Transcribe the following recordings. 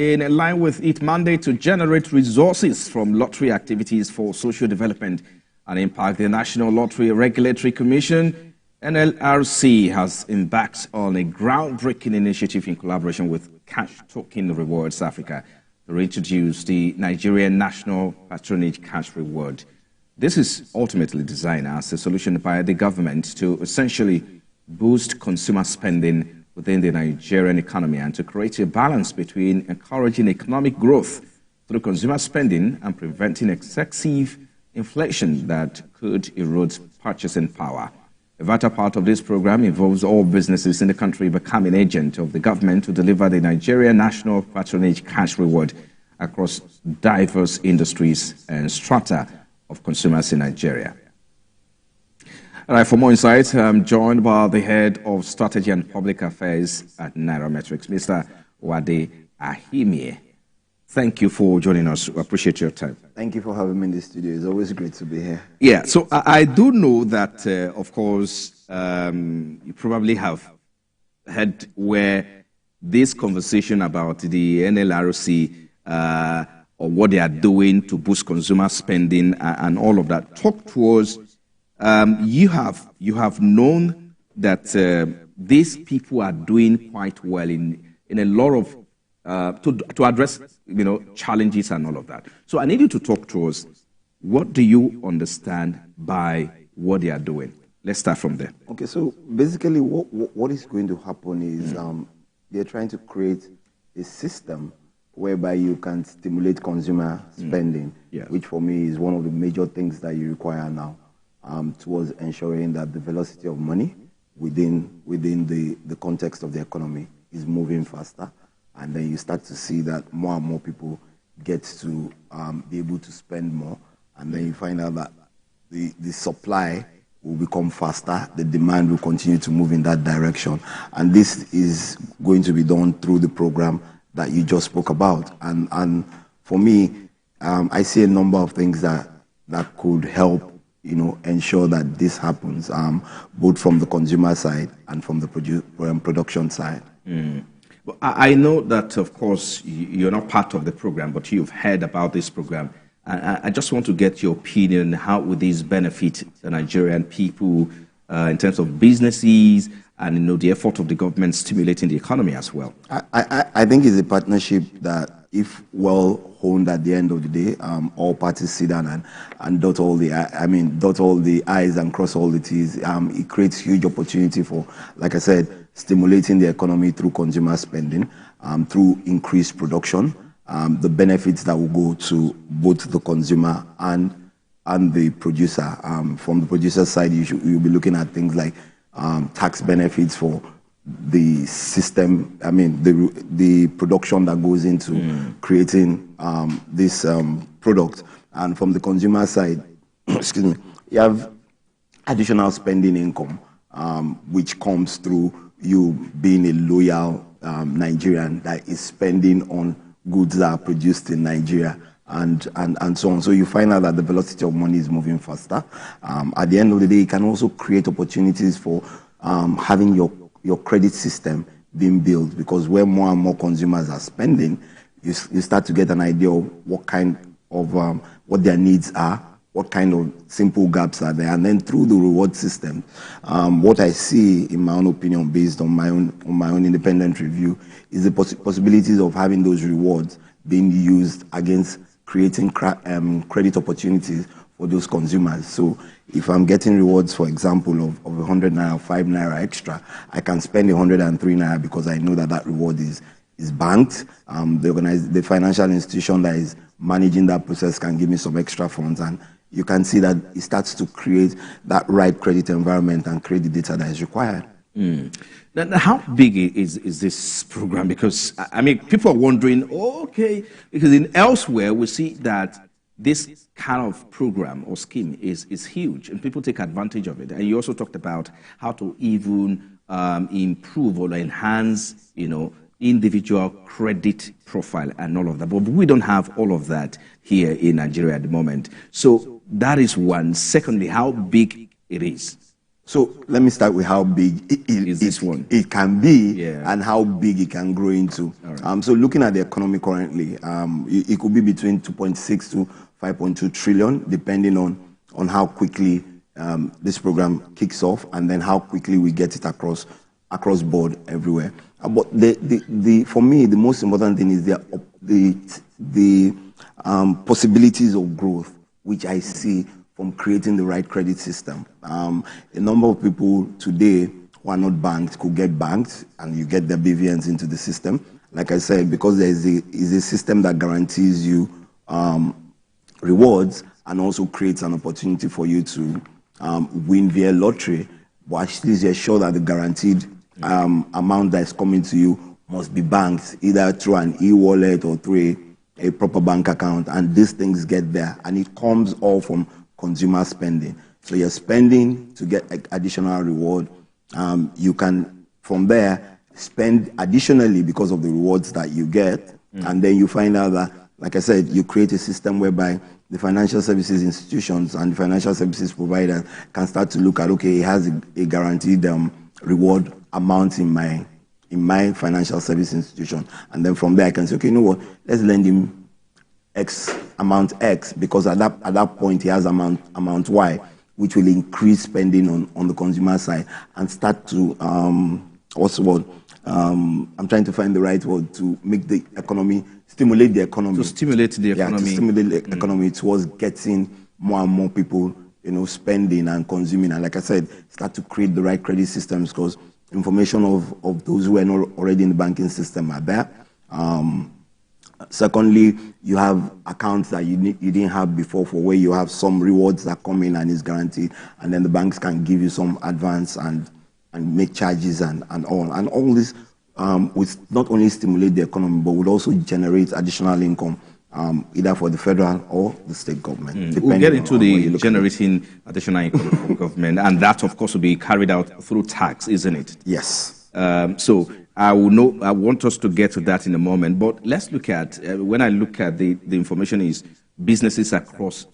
in line with its mandate to generate resources from lottery activities for social development and impact, the National Lottery Regulatory Commission, NLRC, has embarked on a groundbreaking initiative in collaboration with Cash Token Rewards Africa to introduce the Nigerian National Patronage Cash Reward. This is ultimately designed as a solution by the government to essentially boost consumer spending within the Nigerian economy and to create a balance between encouraging economic growth through consumer spending and preventing excessive inflation that could erode purchasing power. A vital part of this program involves all businesses in the country becoming agent of the government to deliver the Nigerian National Patronage Cash Reward across diverse industries and strata of consumers in Nigeria. All right, for more insights, I'm joined by the Head of Strategy and Public Affairs at Nairametrics, Mr. Wade Ahimie. Thank you for joining us. We appreciate your time. Thank you for having me in the studio. It's always great to be here. Yeah, so I do know that, of course, you probably have heard where this conversation about the NLRC or what they are doing to boost consumer spending and all of that. Talk to us. You have known that these people are doing quite well in a lot of to address challenges and all of that. So I need you to talk to us. What do you understand by what they are doing? Let's start from there. Okay, so basically what is going to happen is they're trying to create a system whereby you can stimulate consumer spending, which for me is one of the major things that you require now. Towards ensuring that the velocity of money within the context of the economy is moving faster, and then you start to see that more and more people get to be able to spend more, and then you find out that the supply will become faster, the demand will continue to move in that direction, and this is going to be done through the program that you just spoke about. And for me, I see a number of things that could help ensure that this happens, both from the consumer side and from the production side. Well, I know that, of course, you're not part of the program, but you've heard about this program. I just want to get your opinion. How would this benefit the Nigerian people in terms of businesses and the effort of the government stimulating the economy as well? I think it's a partnership that, if well honed at the end of the day, all parties sit down and dot all the I's and cross all the T's. It creates huge opportunity for, like I said, stimulating the economy through consumer spending, through increased production, the benefits that will go to both the consumer and the producer. From the producer side, you'll be looking at things like tax benefits for the system, the production that goes into creating this product. And from the consumer side, excuse me, you have additional spending income, which comes through you being a loyal Nigerian that is spending on goods that are produced in Nigeria and so on. So you find out that the velocity of money is moving faster. At the end of the day, it can also create opportunities for having your credit system being built, because where more and more consumers are spending, you start to get an idea of what kind of what their needs are, what kind of simple gaps are there, and then through the reward system, what I see, in my own opinion, based on my own independent review, is the possibilities of having those rewards being used against creating credit opportunities for those consumers. So if I'm getting rewards, for example, of 100 naira, 5 naira extra, I can spend 103 naira because I know that reward is banked. The financial institution that is managing that process can give me some extra funds, and you can see that it starts to create that right credit environment and create the data that is required. Now, how big is this program? Because, people are wondering, because in elsewhere we see that this kind of program or scheme is huge, and people take advantage of it. And you also talked about how to even improve or enhance, individual credit profile and all of that. But we don't have all of that here in Nigeria at the moment. So that is one. Secondly, how big it is. So let me start with how big it can be, and how big it can grow into. Right. So looking at the economy currently, it could be between 2.6 to 5.2 trillion, depending on how quickly this program kicks off, and then how quickly we get it across board everywhere. But for me, the most important thing is the possibilities of growth, which I see from creating the right credit system. A number of people today who are not banked could get banked, and you get their BVNs into the system. Like I said, because there is a system that guarantees you rewards and also creates an opportunity for you to win via lottery, but actually you're sure that the guaranteed amount that is coming to you must be banked either through an e-wallet or through a proper bank account, and these things get there, and it comes all from consumer spending. So you're spending to get additional reward. You can, from there, spend additionally because of the rewards that you get, and then you find out that, like I said, you create a system whereby the financial services institutions and the financial services provider can start to look at, okay, it has a guaranteed reward amount in my financial service institution, and then from there I can say, okay, you know what, let's lend him amount X, because at that point he has amount Y, which will increase spending on the consumer side and start to I'm trying to find the right word to make the economy, stimulate the economy. To stimulate the economy. To stimulate the economy towards getting more and more people, spending and consuming. And like I said, start to create the right credit systems, because information of those who are not already in the banking system are there. Secondly, you have accounts that you didn't have before, for where you have some rewards that come in and is guaranteed, and then the banks can give you some advance and make charges and all. And all this would not only stimulate the economy, but would also generate additional income, either for the federal or the state government. We'll get into the generating additional income for government, and that, of course, will be carried out through tax, isn't it? Yes. So I want us to get to that in a moment, but let's look at, when I look at the information is businesses across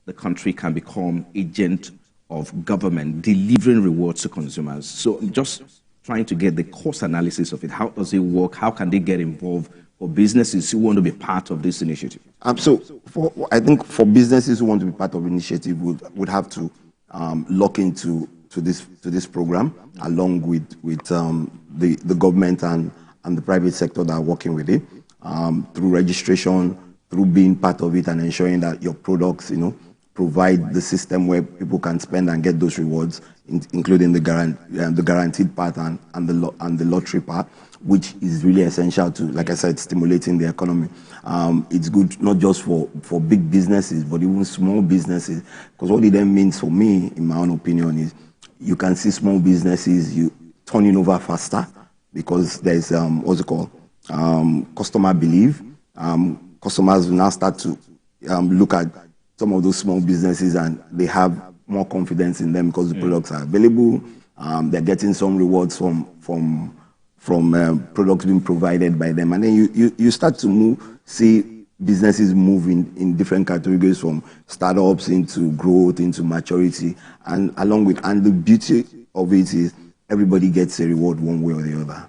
the country can become agent of government, delivering rewards to consumers. So just trying to get the cost analysis of it. How does it work? How can they get involved for businesses who want to be part of this initiative? So I think for businesses who want to be part of the initiative would have to lock into this program, along with the government and the private sector that are working with it, through registration, through being part of it, and ensuring that your products, provide the system where people can spend and get those rewards, including the guaranteed part and the lottery part, which is really essential to, like I said, stimulating the economy. It's good not just for big businesses, but even small businesses, because what it then means for me, in my own opinion, is you can see small businesses turning over faster, because there's customer belief. Customers will now start to look at some of those small businesses, and they have more confidence in them because the products are available. They're getting some rewards from products being provided by them, and then you start to see businesses move in different categories, from startups into growth, into maturity, and the beauty of it is everybody gets a reward one way or the other.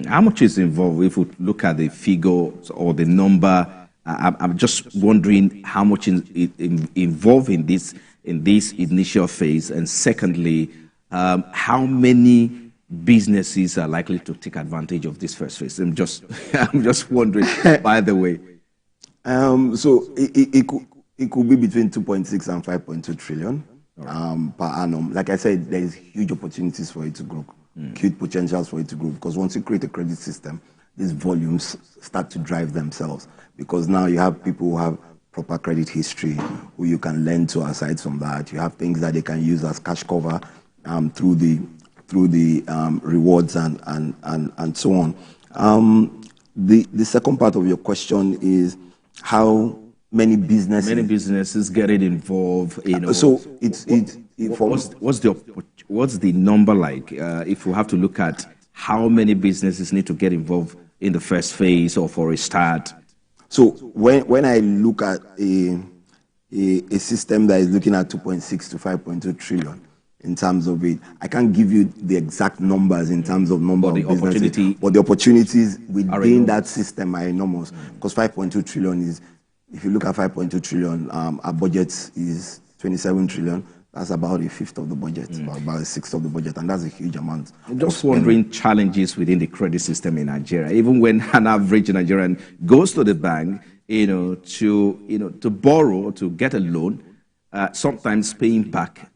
How much is involved? If we look at the figures or the number, I'm just wondering how much is involved in this initial phase, and secondly, how many businesses are likely to take advantage of this first phase? I'm just wondering. By the way, so it could be between 2.6 and 5.2 trillion per annum. Like I said, there is huge opportunities for it to grow, huge potentials for it to grow, because once you create a credit system, these volumes start to drive themselves, because now you have people who have proper credit history who you can lend to. Aside from that, you have things that they can use as cash cover through the rewards and so on. The second part of your question is how many businesses get it involved. So what's the number like? If we have to look at how many businesses need to get involved in the first phase or for a start? So when I look at a system that is looking at 2.6 to 5.2 trillion, in terms of it. I can't give you the exact numbers in terms of number of businesses, but the opportunities within that system are enormous. Because 5.2 trillion is, if you look at 5.2 trillion, our budget is 27 trillion. That's about a fifth of the budget, about a sixth of the budget, and that's a huge amount. I'm just wondering challenges within the credit system in Nigeria. Even when an average Nigerian goes to the bank, to borrow, to get a loan, sometimes paying back,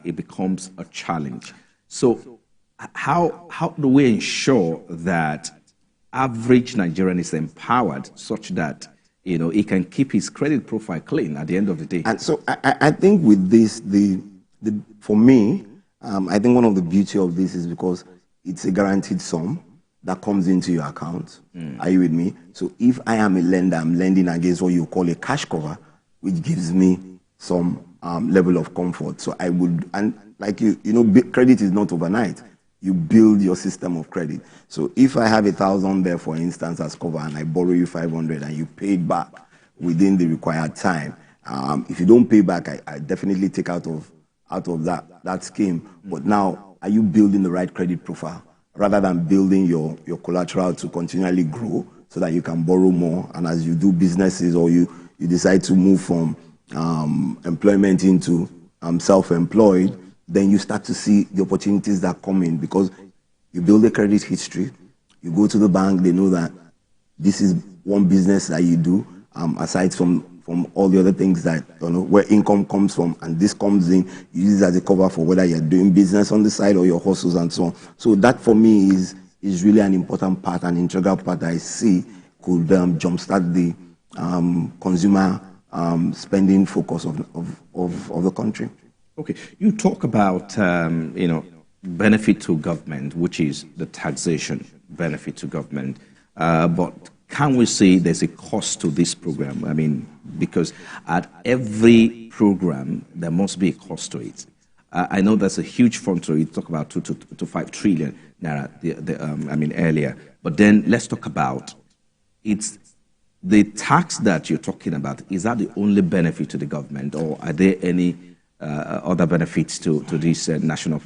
it becomes a challenge. So how do we ensure that average Nigerian is empowered such that he can keep his credit profile clean at the end of the day? And so I think with this, for me, I think one of the beauty of this is because it's a guaranteed sum that comes into your account. Are you with me? So if I am a lender, I'm lending against what you call a cash cover, which gives me some level of comfort. So I would, and like credit is not overnight. You build your system of credit. So if I have 1,000 there, for instance, as cover, and I borrow you 500 and you pay it back within the required time, if you don't pay back, I definitely take out of that scheme. But now, are you building the right credit profile rather than building your collateral to continually grow so that you can borrow more? And as you do businesses or you decide to move from employment into self-employed, then you start to see the opportunities that come in because you build a credit history. You go to the bank, they know that this is one business that you do, aside from all the other things that, where income comes from, and this comes in, you use it as a cover for whether you're doing business on the side or your hustles and so on. So that for me is really an important part, an integral part that I see could jumpstart the consumer spending focus of the country. Okay, you talk about benefit to government, which is the taxation benefit to government, but can we say there's a cost to this program? I mean, because at every program there must be a cost to it. I know there's a huge fund to it. Talk about 2 to 5 trillion naira. Earlier, but then let's talk about it's the tax that you're talking about. Is that the only benefit to the government, or are there any other benefits to this national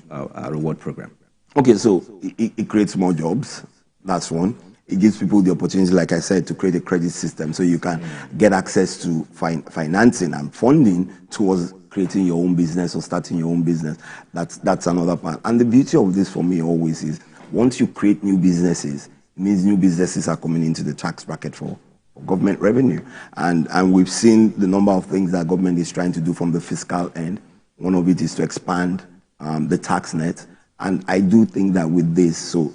reward program? Okay, so it creates more jobs. That's one. It gives people the opportunity, like I said, to create a credit system so you can get access to financing and funding towards creating your own business or starting your own business. That's another part. And the beauty of this for me always is once you create new businesses, it means new businesses are coming into the tax bracket for government revenue. And we've seen the number of things that government is trying to do from the fiscal end. One of it is to expand the tax net. And I do think that with this, so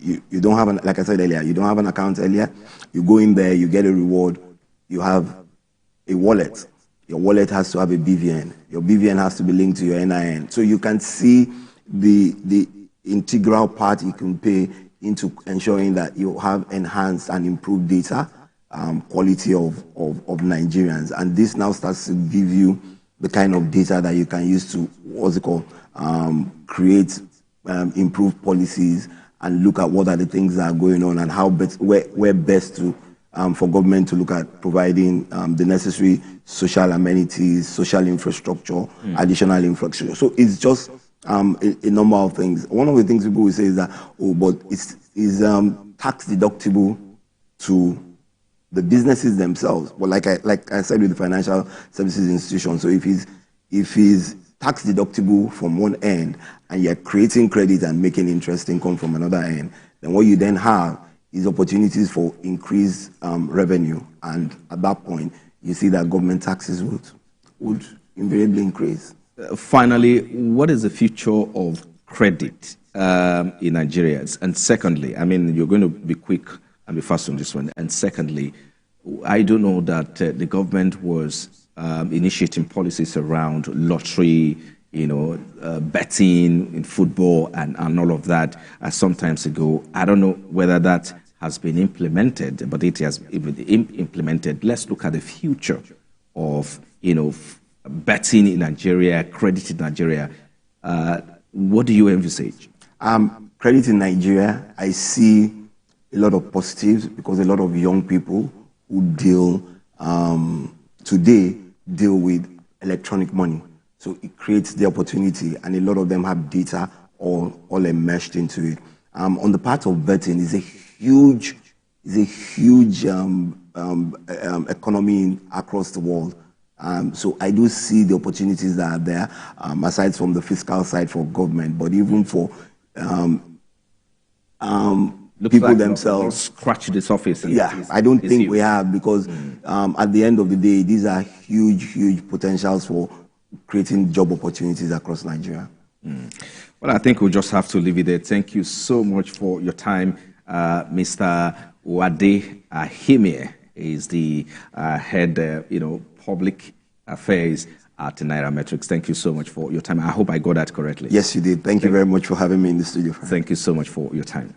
you don't have, like I said earlier, you don't have an account earlier. You go in there, you get a reward. You have a wallet. Your wallet has to have a BVN. Your BVN has to be linked to your NIN. So you can see the integral part you can pay into ensuring that you have enhanced and improved data quality of Nigerians. And this now starts to give you the kind of data that you can use to, create improved policies and look at what are the things that are going on and how where best to for government to look at providing the necessary social amenities, social infrastructure, additional infrastructure. So it's just a number of things. One of the things people will say is that, but it's tax deductible to the businesses themselves. But like I said with the financial services institution, so if he's tax deductible from one end and you're creating credit and making interest income from another end, then what you then have is opportunities for increased revenue. And at that point, you see that government taxes would invariably increase. Finally, what is the future of credit in Nigeria? And secondly, you're going to be quick and be fast on this one. And secondly, I do know that the government was initiating policies around lottery, betting in football and all of that some times ago. I don't know whether that has been implemented, but it has been implemented. Let's look at the future of, betting in Nigeria, credit in Nigeria. What do you envisage? Credit in Nigeria, I see a lot of positives because a lot of young people who today deal with electronic money. So it creates the opportunity, and a lot of them have data all enmeshed into it. On the part of vetting, is a huge economy across the world. So I do see the opportunities that are there, aside from the fiscal side for government, but even for people like themselves. Scratch the surface. Yeah, I don't think we have, because at the end of the day, these are huge potentials for creating job opportunities across Nigeria. Well, I think we'll just have to leave it there. Thank you so much for your time. Mr. Wade Ahimie is the head, public affairs at Nairametrics. Thank you so much for your time. I hope I got that correctly. Yes, you did. Thank you very much for having me in the studio. Thank you so much for your time.